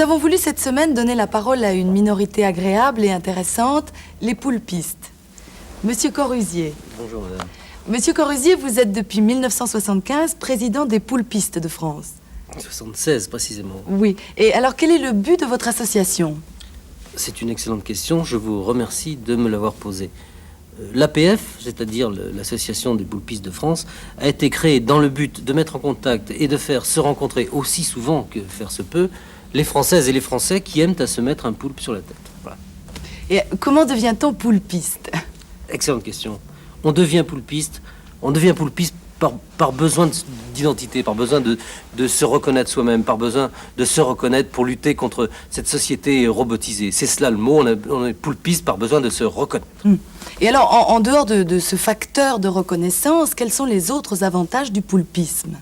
Nous avons voulu cette semaine donner la parole à une minorité agréable et intéressante, les poulpistes. Monsieur Corusier. Bonjour, madame. Monsieur Corusier, vous êtes depuis 1975 président des poulpistes de France. 76, précisément. Oui. Et alors, quel est le but de votre association? C'est une excellente question. Je vous remercie de me l'avoir posée. L'APF, c'est-à-dire l'Association des poulpistes de France, a été créée dans le but de mettre en contact et de faire se rencontrer aussi souvent que faire se peut les Françaises et les Français qui aiment à se mettre un poulpe sur la tête. Voilà. Et comment devient-on poulpiste? Excellente question. On devient poulpiste par besoin d'identité, par besoin de se reconnaître soi-même, par besoin de se reconnaître pour lutter contre cette société robotisée. C'est cela le mot, on est poulpiste par besoin de se reconnaître. Et alors, en dehors de ce facteur de reconnaissance, quels sont les autres avantages du poulpisme?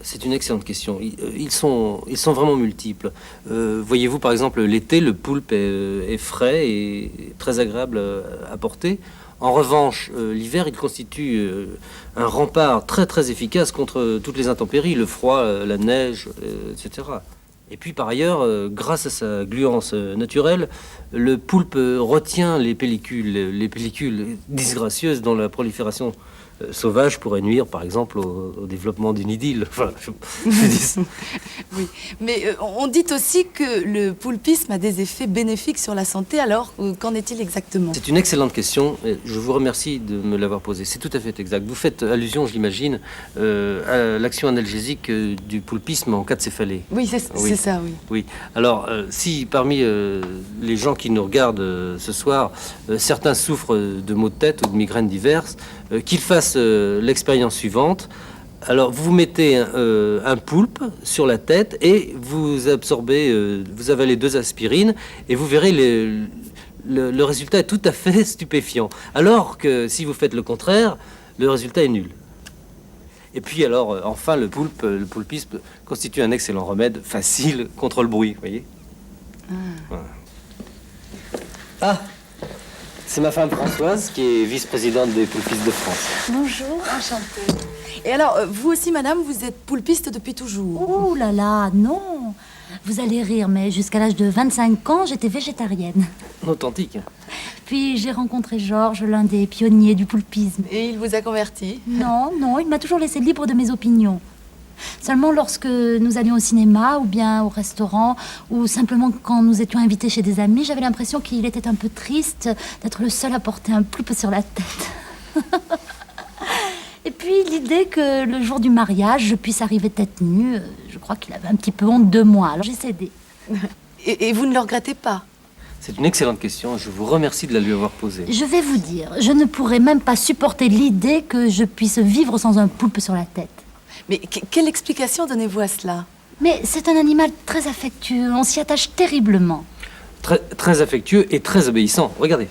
C'est une excellente question. Ils sont vraiment multiples. Voyez-vous, par exemple, l'été, le poulpe est frais et très agréable à porter. En revanche, l'hiver, il constitue un rempart très très efficace contre toutes les intempéries, le froid, la neige, etc. Et puis par ailleurs, grâce à sa gluance naturelle, le poulpe retient les pellicules disgracieuses dont la prolifération sauvage pourrait nuire, par exemple, au développement d'une idylle. Enfin, je dis... Oui, mais on dit aussi que le poulpisme a des effets bénéfiques sur la santé, alors qu'en est-il exactement? C'est une excellente question, et je vous remercie de me l'avoir posée. C'est tout à fait exact. Vous faites allusion, je l'imagine, à l'action analgésique du poulpisme en cas de céphalée. Oui, c'est ça, oui. Oui. Alors, si parmi les gens qui nous regardent ce soir, certains souffrent de maux de tête ou de migraines diverses, qu'ils fassent l'expérience suivante. Alors, vous mettez un poulpe sur la tête et vous absorbez, vous avalez 2 aspirines et vous verrez le résultat est tout à fait stupéfiant. Alors que si vous faites le contraire, le résultat est nul. Et puis alors, enfin, le poulpisme constitue un excellent remède facile contre le bruit, vous voyez. Voilà. Ah, c'est ma femme Françoise qui est vice-présidente des poulpistes de France. Bonjour, enchantée. Et alors, vous aussi, madame, vous êtes poulpiste depuis toujours? Oh là là, non. Vous allez rire, mais jusqu'à l'âge de 25 ans, j'étais végétarienne. Authentique. Puis j'ai rencontré Georges, l'un des pionniers du poulpisme. Et il vous a converti? Non, il m'a toujours laissé libre de mes opinions. Seulement lorsque nous allions au cinéma ou bien au restaurant ou simplement quand nous étions invités chez des amis, j'avais l'impression qu'il était un peu triste d'être le seul à porter un poulpe sur la tête. Et puis l'idée que le jour du mariage, je puisse arriver tête nue, je crois qu'il avait un petit peu honte de moi, alors j'ai cédé. Et vous ne le regrettez pas? C'est une excellente question, je vous remercie de la lui avoir posée. Je vais vous dire, je ne pourrais même pas supporter l'idée que je puisse vivre sans un poulpe sur la tête. Mais quelle explication donnez-vous à cela? Mais c'est un animal très affectueux, on s'y attache terriblement. Très affectueux et très obéissant. Regardez.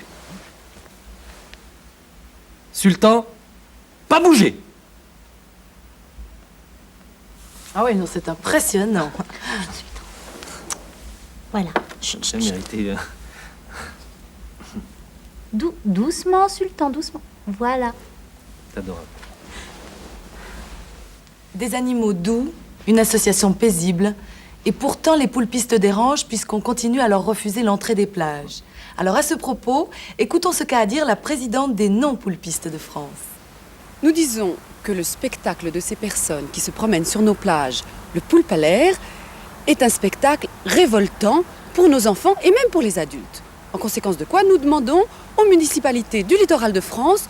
Sultan, pas bouger. Ah oui, non, c'est impressionnant. Je suis trop... Voilà. Ça méritait... Doucement, Sultan, doucement. Voilà. C'est adorable. Des animaux doux, une association paisible, et pourtant les poulpistes dérangent puisqu'on continue à leur refuser l'entrée des plages. Alors à ce propos, écoutons ce qu'a à dire la présidente des non-poulpistes de France. Nous disons que le spectacle de ces personnes qui se promènent sur nos plages, le poulpe à l'air, est un spectacle révoltant pour nos enfants et même pour les adultes. En conséquence de quoi, nous demandons aux municipalités du littoral de France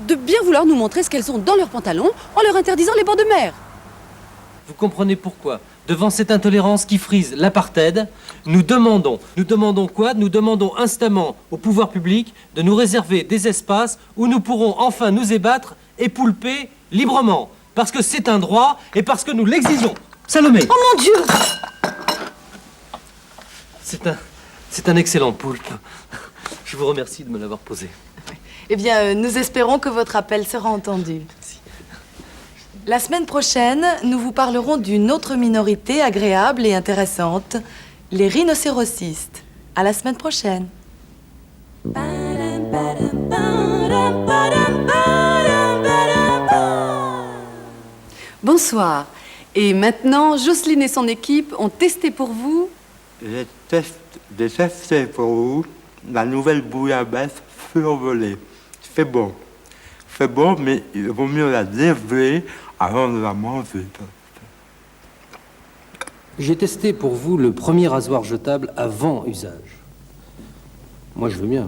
de bien vouloir nous montrer ce qu'elles ont dans leurs pantalons en leur interdisant les bords de mer. Vous comprenez pourquoi, devant cette intolérance qui frise l'apartheid, nous demandons quoi? Nous demandons instamment au pouvoir public de nous réserver des espaces où nous pourrons enfin nous ébattre et poulper librement. Parce que c'est un droit et parce que nous l'exigeons. Salomé! Oh mon Dieu! C'est un excellent poulpe. Je vous remercie de me l'avoir posé. Eh bien, nous espérons que votre appel sera entendu. Merci. La semaine prochaine, nous vous parlerons d'une autre minorité agréable et intéressante, les rhinocérocistes. À la semaine prochaine. Bonsoir. Et maintenant, Jocelyne et son équipe ont testé pour vous J'ai testé pour vous la nouvelle bouillabaisse survolée. C'est bon. C'est bon, mais il vaut mieux la dégeler avant de la manger. J'ai testé pour vous le premier rasoir jetable avant usage. Moi, je veux bien.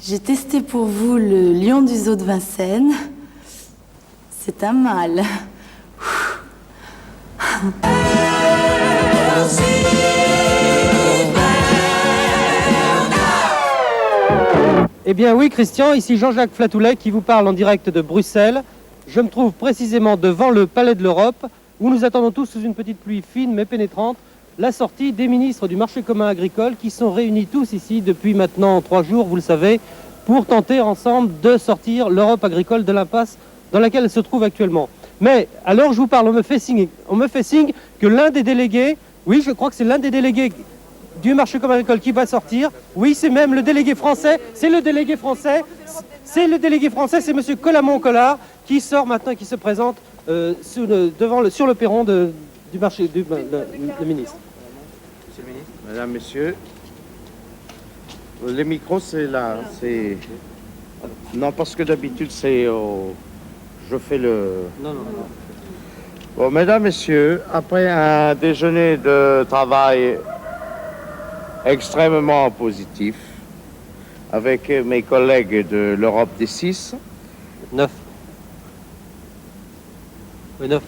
J'ai testé pour vous le lion du zoo de Vincennes. C'est un mâle. Eh bien oui, Christian, ici Jean-Jacques Flatoulet qui vous parle en direct de Bruxelles. Je me trouve précisément devant le Palais de l'Europe, où nous attendons tous sous une petite pluie fine mais pénétrante la sortie des ministres du marché commun agricole qui sont réunis tous ici depuis maintenant 3 jours, vous le savez, pour tenter ensemble de sortir l'Europe agricole de l'impasse dans laquelle elle se trouve actuellement. Mais alors je vous parle, on me fait signe que l'un des délégués, oui je crois que c'est l'un des délégués du marché commun agricole qui va sortir. Oui, c'est même le délégué français. C'est le délégué français. C'est M. Collamont-Collard qui sort maintenant et qui se présente sur le perron du marché du ministre. Monsieur le ministre, Madame, Messieurs, les micros, c'est là. Non, parce que d'habitude, je fais le... Non. Bon, Mesdames, Messieurs, après un déjeuner de travail extrêmement positif avec mes collègues de l'Europe des 6. 9. Oui, 9.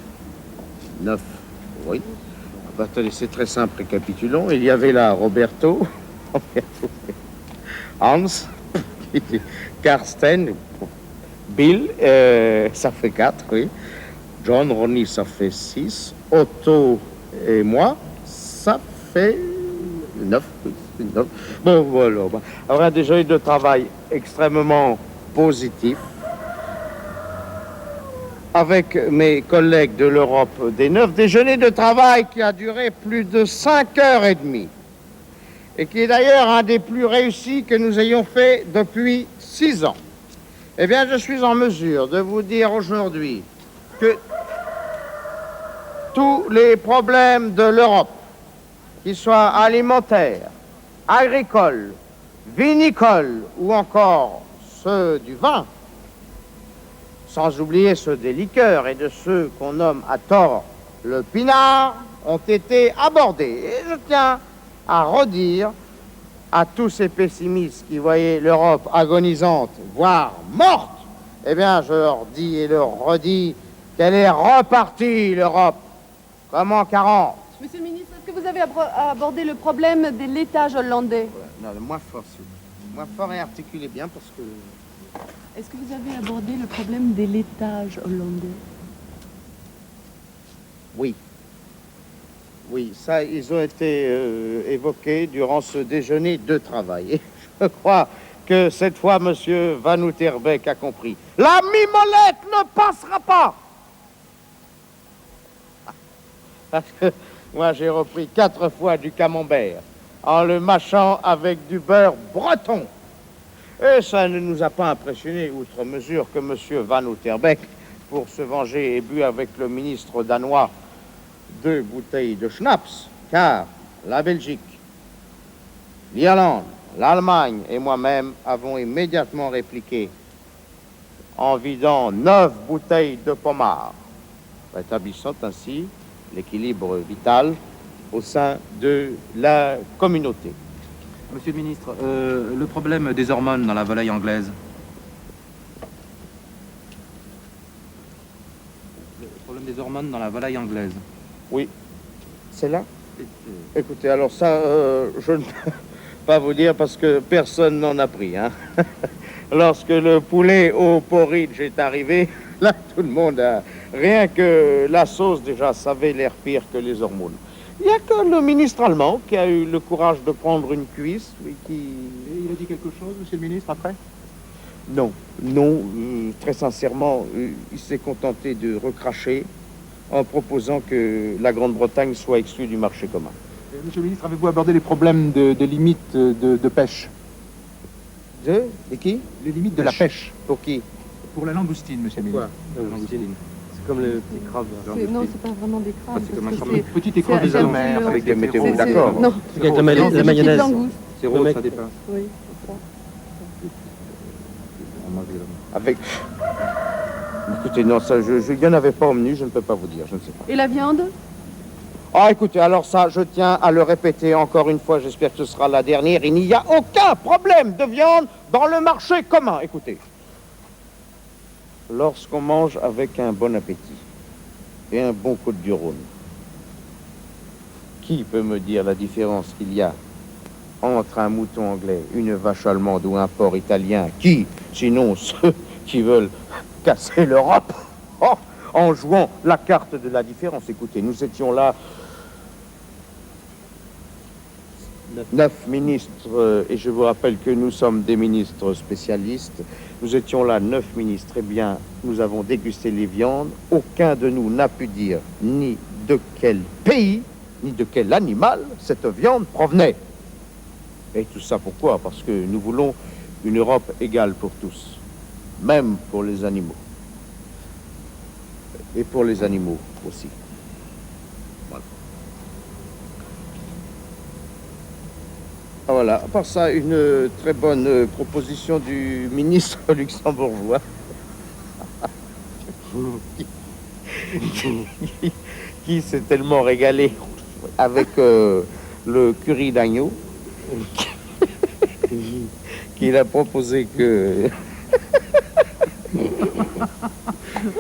9, oui. Attendez, c'est très simple, récapitulons. Il y avait là Roberto, Hans, Karsten, Bill, ça fait 4, oui. John, Ronnie, ça fait 6. Otto et moi, ça fait 9. Bon, voilà. Alors, un déjeuner de travail extrêmement positif avec mes collègues de l'Europe des 9. Déjeuner de travail qui a duré plus de 5h30 et qui est d'ailleurs un des plus réussis que nous ayons fait depuis 6 ans. Eh bien, je suis en mesure de vous dire aujourd'hui que tous les problèmes de l'Europe, qu'ils soient alimentaires, agricoles, vinicoles ou encore ceux du vin, sans oublier ceux des liqueurs et de ceux qu'on nomme à tort le pinard, ont été abordés. Et je tiens à redire à tous ces pessimistes qui voyaient l'Europe agonisante, voire morte, eh bien, je leur dis et leur redis qu'elle est repartie, l'Europe, comme en 40. Monsieur le ministre, est-ce que vous avez abordé le problème des laitages hollandais? Non, moins fort, s'il vous plaît. Moins fort et articulez bien parce que... Est-ce que vous avez abordé le problème des laitages hollandais? Oui. Oui, ça, ils ont été évoqués durant ce déjeuner de travail. Et je crois que cette fois, monsieur Van Outerbeek a compris. La mimolette ne passera pas! Parce que moi, j'ai repris 4 fois du camembert en le mâchant avec du beurre breton. Et ça ne nous a pas impressionné, outre mesure, que M. Van Outerbeek, pour se venger, ait bu avec le ministre danois 2 bouteilles de schnapps, car la Belgique, l'Irlande, l'Allemagne et moi-même avons immédiatement répliqué en vidant 9 bouteilles de pommard, rétablissant ainsi l'équilibre vital au sein de la communauté. Monsieur le ministre, le problème des hormones dans la volaille anglaise. Le problème des hormones dans la volaille anglaise. Oui, c'est là. Écoutez, alors ça, je ne peux pas vous dire parce que personne n'en a pris. Hein. Lorsque le poulet au porridge est arrivé, là, tout le monde a... Rien que la sauce, déjà, ça avait l'air pire que les hormones. Il n'y a que le ministre allemand qui a eu le courage de prendre une cuisse et qui... Et il a dit quelque chose, monsieur le ministre, après? Non, très sincèrement, il s'est contenté de recracher en proposant que la Grande-Bretagne soit exclue du marché commun. Monsieur le ministre, avez-vous abordé les problèmes de limites de pêche? De qui? Les limites de la pêche. Pour qui? Pour la langoustine, monsieur le ministre. Quoi? Langoustine. C'est comme les petits crabes. Non, c'est pas vraiment des crabes. C'est comme parce un que sorte de petite école c'est des un hommes peu- avec des mettez-vous c'est- d'accord. Non, Avec la c'est des petites mayonnaise. langoustes. C'est rose, ça dépeint. Oui. Avec... Écoutez, non, ça, il n'y en avait pas au menu, je ne peux pas vous dire, je ne sais pas. Et la viande? Ah, écoutez, alors ça, je tiens à le répéter encore une fois, j'espère que ce sera la dernière. Il n'y a aucun problème de viande dans le marché commun. Écoutez, lorsqu'on mange avec un bon appétit et un bon coup du Rhône, qui peut me dire la différence qu'il y a entre un mouton anglais, une vache allemande ou un porc italien, qui, sinon ceux qui veulent casser l'Europe, en jouant la carte de la différence. Écoutez, nous étions là 9 ministres, et je vous rappelle que nous sommes des ministres spécialistes. Nous étions là 9 ministres. Eh bien, nous avons dégusté les viandes. Aucun de nous n'a pu dire ni de quel pays, ni de quel animal cette viande provenait. Et tout ça pourquoi? Parce que nous voulons une Europe égale pour tous, même pour les animaux. Et pour les animaux aussi. Voilà. Ah, voilà. À part ça, une très bonne proposition du ministre luxembourgeois. qui s'est tellement régalé avec le curry d'agneau qu'il a proposé que...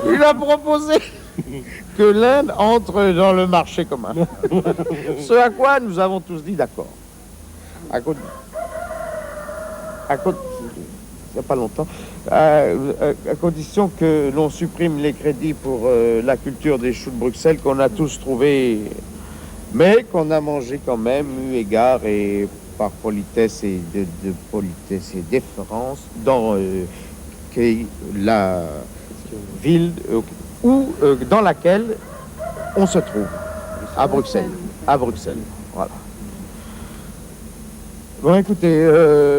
Il a proposé que l'Inde entre dans le marché commun. Ce à quoi nous avons tous dit d'accord. À cause... il n'y a pas longtemps, à condition que l'on supprime les crédits pour la culture des choux de Bruxelles qu'on a tous trouvé, mais qu'on a mangé quand même, eu égard et par politesse et de politesse et déférence dans la ville où, dans laquelle on se trouve, à Bruxelles. À Bruxelles, voilà. Bon, écoutez,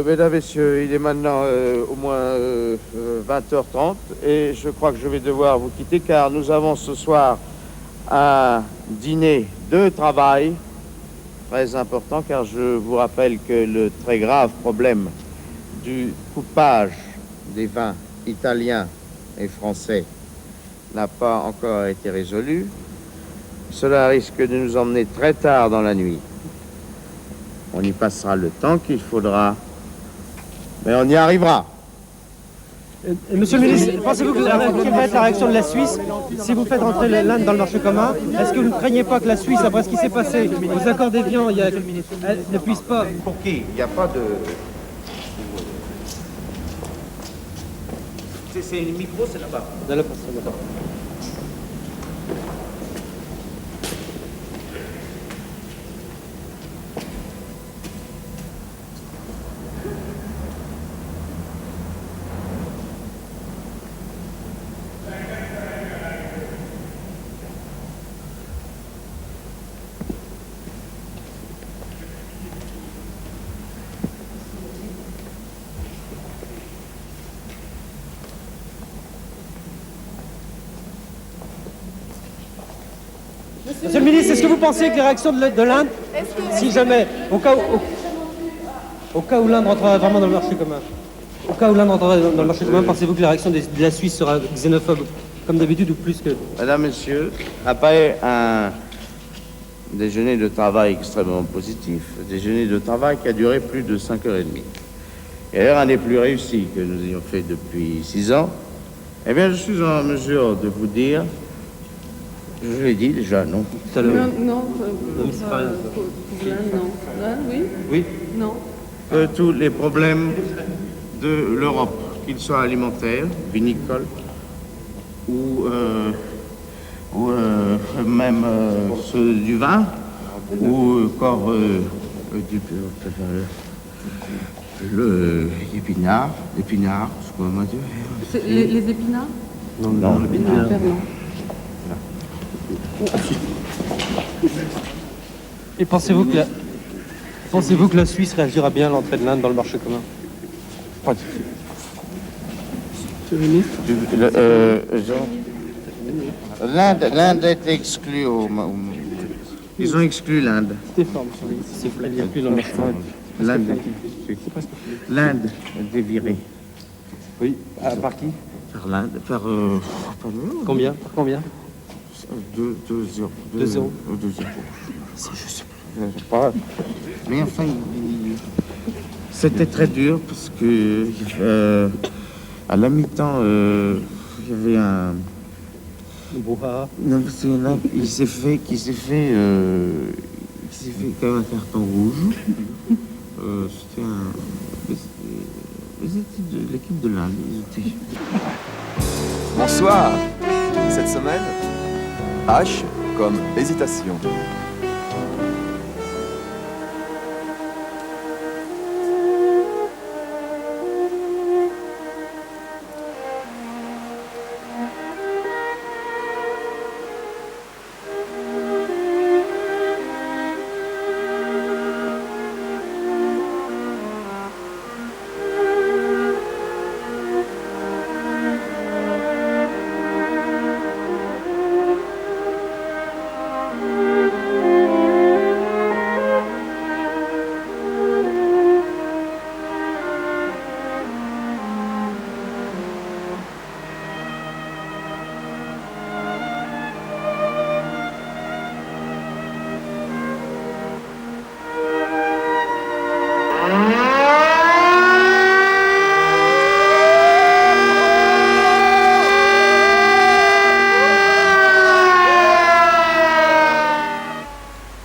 mesdames, messieurs, il est maintenant au moins 20h30 et je crois que je vais devoir vous quitter car nous avons ce soir un dîner de travail très important car je vous rappelle que le très grave problème du coupage des vins italiens et français n'a pas encore été résolu. Cela risque de nous emmener très tard dans la nuit. On y passera le temps qu'il faudra, mais on y arrivera. Monsieur le ministre, pensez-vous quelle va être la réaction de la Suisse si vous faites rentrer l'Inde dans le marché commun? Est-ce que vous ne craignez pas que la Suisse, après ce qui s'est passé aux accords d'Évian, elle ne puisse pas... Pour qui? Il n'y a pas de... C'est le micro, c'est là-bas. Monsieur le ministre, est-ce que vous pensez que les réactions de l'Inde, si jamais, au cas où l'Inde rentrera vraiment dans le marché commun, dans le marché commun, pensez-vous que la réaction de la Suisse sera xénophobe, comme d'habitude, ou plus que... Mesdames, Messieurs, après un déjeuner de travail extrêmement positif, un déjeuner de travail qui a duré plus de 5h30, et d'ailleurs un des plus réussis que nous ayons fait depuis 6 ans, eh bien, je suis en mesure de vous dire, je l'ai dit déjà, non? Non, oui? Oui. Non. Que tous les problèmes de l'Europe, qu'ils soient alimentaires, vinicoles, ou même ceux du vin, ou encore l'épinard, c'est quoi, moi, Les épinards? Non, l'épinard. Et pensez-vous que la Suisse réagira bien à l'entrée de l'Inde dans le marché commun? Pas du tout. Monsieur le ministre? Jean, L'Inde est exclue Ils ont exclu l'Inde. L'Inde est virée. Oui, par qui? Par l'Inde, par Combien? Par combien? 2-0. 2-0. Je sais pas. Mais enfin, c'était très dur parce que à la mi-temps, il y avait un brouhaha. Non, parce qu'il y en a, il s'est fait quand même un carton rouge. C'était de l'équipe de l'Inde. Bonsoir. Cette semaine, H comme hésitation.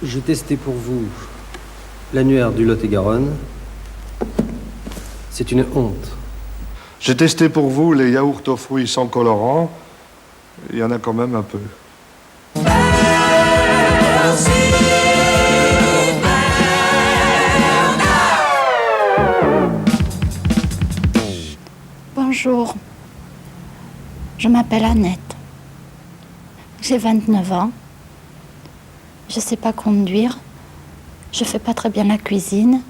J'ai testé pour vous l'annuaire du Lot-et-Garonne. C'est une honte. J'ai testé pour vous les yaourts aux fruits sans colorant. Il y en a quand même un peu. Bonjour, je m'appelle Annette. J'ai 29 ans. Je ne sais pas conduire. Je ne fais pas très bien la cuisine.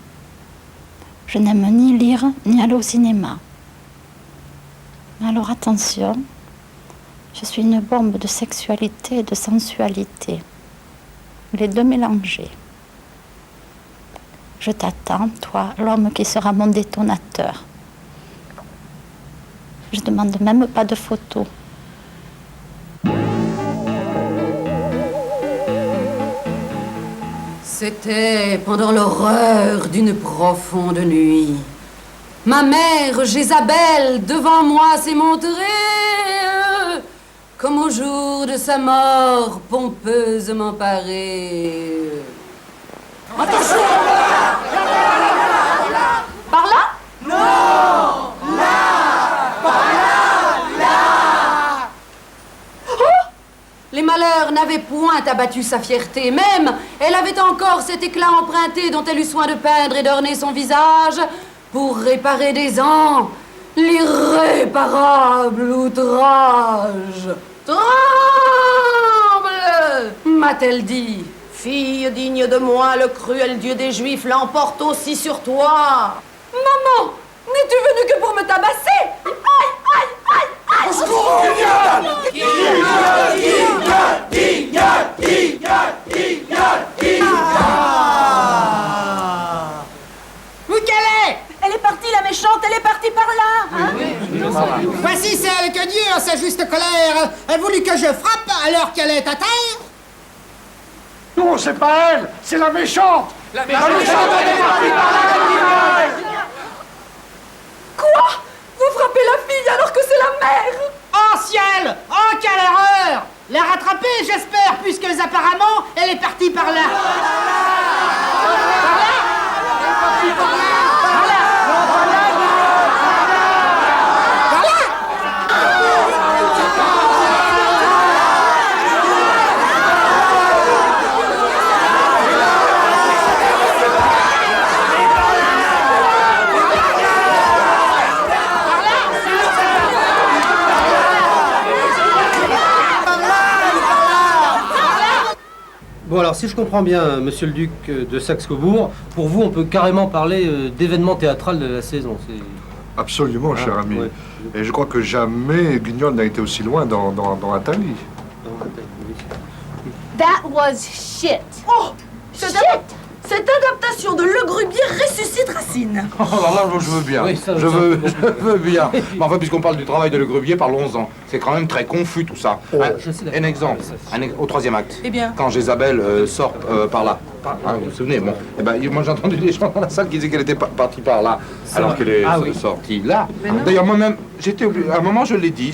Je n'aime ni lire ni aller au cinéma. Alors attention, je suis une bombe de sexualité et de sensualité. Les deux mélangés. Je t'attends, toi, l'homme qui sera mon détonateur. Je demande même pas de photos. C'était pendant l'horreur d'une profonde nuit. Ma mère, Jézabel, devant moi s'est montrée, comme au jour de sa mort, pompeusement parée. Attention! Par là? Non! Là! Par là! Là! Oh! Les malheurs n'avaient point abattu sa fierté. Même, elle avait encore cet éclat emprunté dont elle eut soin de peindre et d'orner son visage pour réparer des ans l'irréparable outrage. Tremble, m'a-t-elle dit. Fille digne de moi, le cruel Dieu des Juifs l'emporte aussi sur toi. Maman, n'es-tu venue que pour me tabasser? Aïe, aïe, aïe, aïe! Où qu'elle est? Elle est partie, la méchante, elle est partie par là. Hein? Voici celle que Dieu, en sa juste colère, a voulu que je frappe alors qu'elle est à terre. Non, c'est pas elle, c'est la méchante. La méchante, elle est partie par là. Quoi? Vous frappez la fille alors que c'est la mère? Oh ciel! Oh quelle erreur! La rattraper, j'espère, puisque apparemment, elle est partie par là. Bon, alors, si je comprends bien, monsieur le duc de Saxe-Cobourg, pour vous, on peut carrément parler d'événement théâtral de la saison. Absolument, cher ami. Ouais. Et je crois que jamais Guignol n'a été aussi loin dans Athalie. That was shit. Oh, cette adaptation de Le Grubier ressuscite Racine. Oh, alors là, je veux bien. Oui, ça, je veux bien. Mais enfin, puisqu'on parle du travail de Le Grubier, parlons-en. C'est quand même très confus tout ça. Un exemple, au troisième acte. Eh bien. Quand Jézabel sort par là. Hein, vous vous souvenez, bon. Eh ben, moi j'ai entendu des gens dans la salle qui disaient qu'elle était partie par là, alors qu'elle est sortie là. D'ailleurs, moi-même, à un moment, je l'ai dit.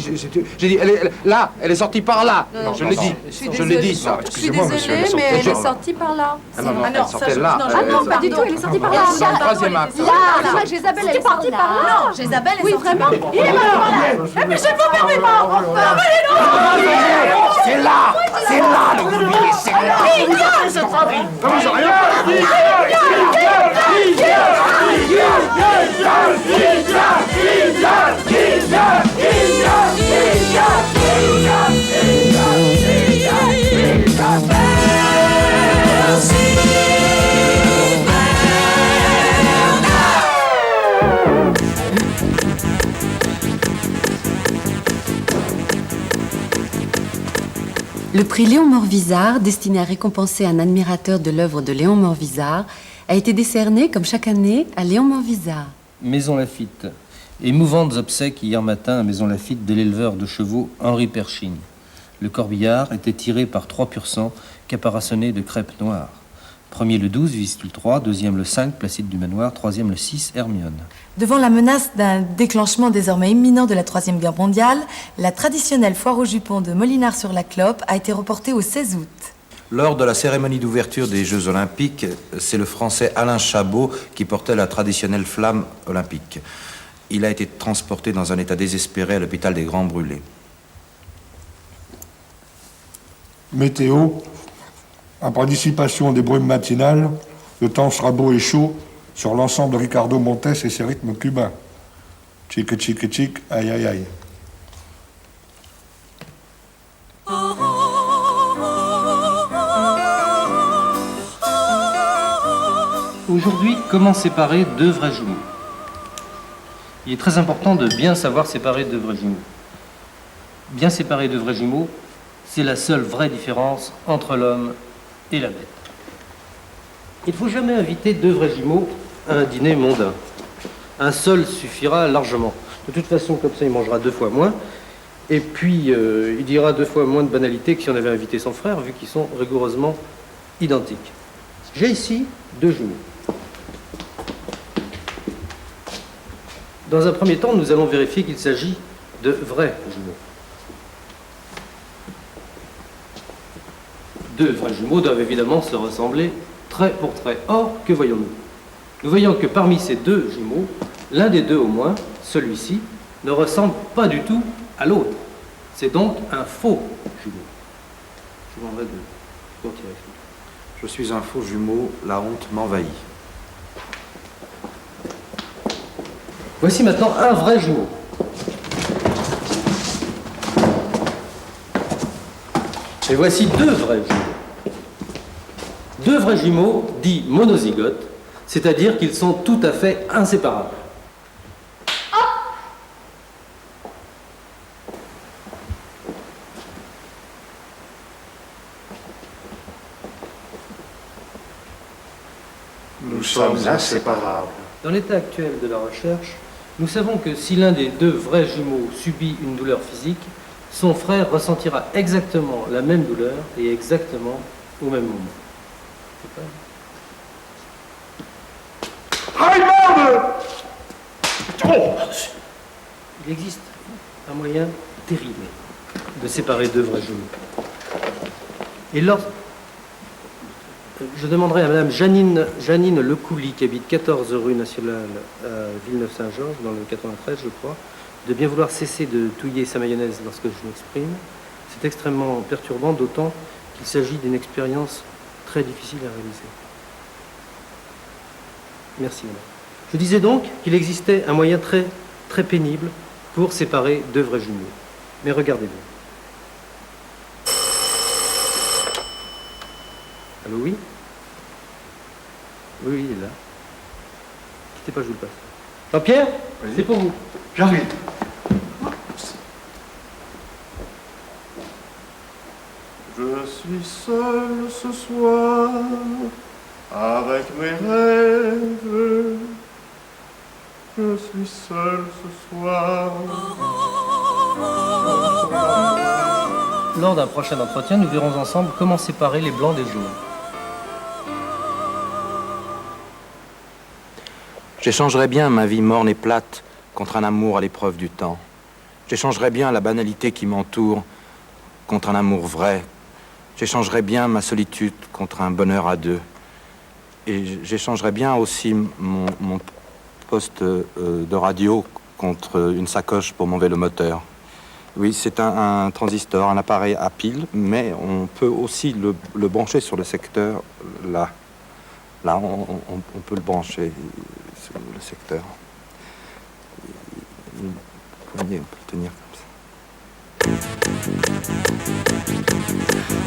J'ai dit, elle est sortie par là. Non, je l'ai dit. Je l'ai dit, ça. Excusez-moi, monsieur. Mais elle est sortie par là. Ah non, elle sortait là. Ah non, pas du tout, elle est sortie par là. Dans le troisième acte. Là, Jézabel, elle est partie par là. Non, Jézabel est Oui, sortie vraiment. par là. Il est par là. Mais je vous permets pas. C'est là, le Grubier, c'est là. Vous avez rien dit. Le prix Léon Morvisard, destiné à récompenser un admirateur de l'œuvre de Léon Morvisard, a été décerné, comme chaque année, à Léon Morvisard. Maison Lafitte. Émouvantes obsèques hier matin à Maison Lafitte de l'éleveur de chevaux Henri Perchine. Le corbillard était tiré par 3 pur sang caparaçonnés de crêpes noires. Premier le 12, Vistule 3, deuxième le 5, Placide du Manoir, troisième le 6, Hermione. Devant la menace d'un déclenchement désormais imminent de la Troisième Guerre mondiale, la traditionnelle foire aux jupons de Molinars-sur-la-Clope a été reportée au 16 août. Lors de la cérémonie d'ouverture des Jeux Olympiques, c'est le Français Alain Chabot qui portait la traditionnelle flamme olympique. Il a été transporté dans un état désespéré à l'hôpital des Grands Brûlés. Météo. Après dissipation des brumes matinales, le temps sera beau et chaud sur l'ensemble de Ricardo Montes et ses rythmes cubains. Chic, chic, chic, aïe, aïe, aïe. Aujourd'hui, comment séparer deux vrais jumeaux? Il est très important de bien savoir séparer deux vrais jumeaux. Bien séparer deux vrais jumeaux, c'est la seule vraie différence entre l'homme et la bête. Il ne faut jamais inviter deux vrais jumeaux à un dîner mondain. Un seul suffira largement. De toute façon, comme ça, il mangera 2 fois moins. Et puis, il dira 2 fois moins de banalités que si on avait invité son frère, vu qu'ils sont rigoureusement identiques. J'ai ici 2 jumeaux. Dans un premier temps, nous allons vérifier qu'il s'agit de vrais jumeaux. 2 vrais jumeaux doivent évidemment se ressembler trait pour trait. Or, que voyons-nous? Nous voyons que parmi ces 2 jumeaux, l'un des 2 au moins, celui-ci, ne ressemble pas du tout à l'autre. C'est donc un faux jumeau. Je vous demanderai de continuer. Je suis un faux jumeau, la honte m'envahit. Voici maintenant un vrai jumeau. Et voici 2 vrais jumeaux. 2 vrais jumeaux dits monozygotes, c'est-à-dire qu'ils sont tout à fait inséparables. Nous sommes inséparables. Dans l'état actuel de la recherche, nous savons que si l'un des 2 vrais jumeaux subit une douleur physique, son frère ressentira exactement la même douleur et exactement au même moment. Aïe, merde! Oh! Il existe un moyen terrible de séparer 2 vrais jumeaux. Et je demanderai à Madame Janine Lecouli, qui habite 14 rue Nationale à Villeneuve-Saint-Georges, dans le 93, je crois, de bien vouloir cesser de touiller sa mayonnaise lorsque je m'exprime. C'est extrêmement perturbant, d'autant qu'il s'agit d'une expérience très difficile à réaliser. Merci, madame. Je disais donc qu'il existait un moyen très, très pénible pour séparer 2 vrais jumeaux. Mais regardez bien. Allô, oui? Oui, il est là. Quittez pas, je vous le passe. Jean-Pierre, c'est pour vous. J'arrive. Je suis suis seul ce soir avec mes rêves. Je suis seul ce soir. Lors d'un prochain entretien, nous verrons ensemble comment séparer les blancs des jaunes. J'échangerais bien ma vie morne et plate contre un amour à l'épreuve du temps. J'échangerais bien la banalité qui m'entoure contre un amour vrai. J'échangerais bien ma solitude contre un bonheur à deux. Et j'échangerais bien aussi mon poste de radio contre une sacoche pour mon vélomoteur. Oui, c'est un transistor, un appareil à pile, mais on peut aussi le brancher sur le secteur là. Là, on peut le brancher sur le secteur. On peut le tenir comme ça.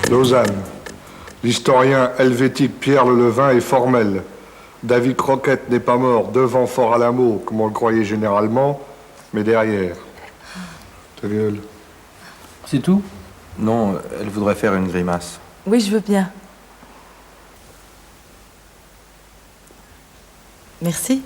Lausanne. L'historien helvétique Pierre Lelevin est formel. David Croquette n'est pas mort devant Fort-Alamo, comme on le croyait généralement, mais derrière. Ta gueule. C'est tout? Non, elle voudrait faire une grimace. Oui, je veux bien. Merci.